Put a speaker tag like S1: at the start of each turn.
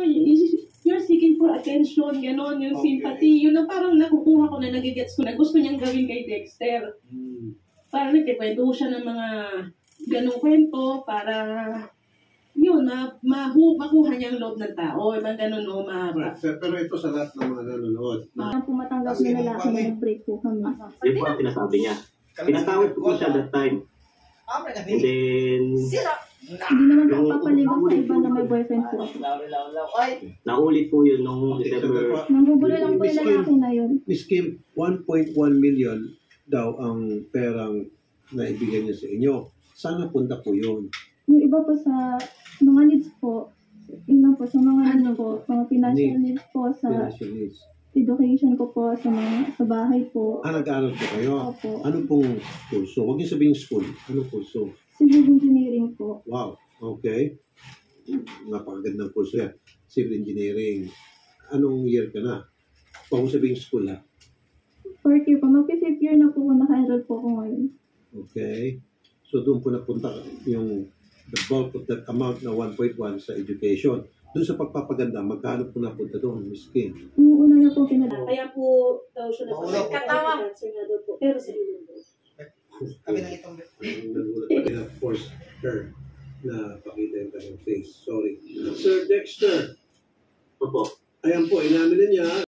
S1: you're seeking for attention, gano'n, yung sympathy. Yun ang parang nakukuha ko na, nagigets ko na gusto niyang gawin kay Dexter. Parang nagkikwento siya ng mga ganong kwento para yun, makuha niya ang loob ng tao. Ibang ganun, no,
S2: Pero ito sa lahat ng mga nanonood.
S3: Pumatanggap na lalaki na nag-break po kami.
S4: Yun po ang sinasabi niya. Pinatawad ko siya that time. And then,
S3: Hindi naman po papaligaw sa iba na may boyfriend po ako.
S4: naulit po yun nung December.
S3: Nanggugulo lang po yung lalaki na yun.
S2: Miss Kim, 1.1 million daw ang perang na ibigay niya sa inyo. Sana punta po yun.
S3: Yung iba po sa mga needs po, yun lang po, sa mga ano po, mga financial needs po, sa
S2: Financial needs.
S3: education ko po, sa bahay po.
S2: Nag-aaral po kayo?
S3: Opo.
S2: Ano pong kurso? Huwag niyo sabihin school. Anong kurso?
S3: Civil engineering po.
S2: Wow. Okay. Napakagandang kurso yan. Civil engineering. Anong year ka na? Huwag mo sabihin school ha.
S3: 4th year po. Mag-5th year na po kung naka-enroll po ako ngayon.
S2: Okay. So doon po napunta yung the bulk of that amount na 1.1 sa education. Doon sa pagpapaganda, magkano po napunta doon, Miss Kim?
S3: Yung una na po pinadala.
S1: Kaya po daw siya
S5: Katawa.
S1: Pero sa inyo po.
S5: Kami na itong...
S2: Nagulat pa rin na force her na pakita yung kanyang face. Sorry. Sir Dexter.
S4: Opo.
S2: Ayan po, inamin niya.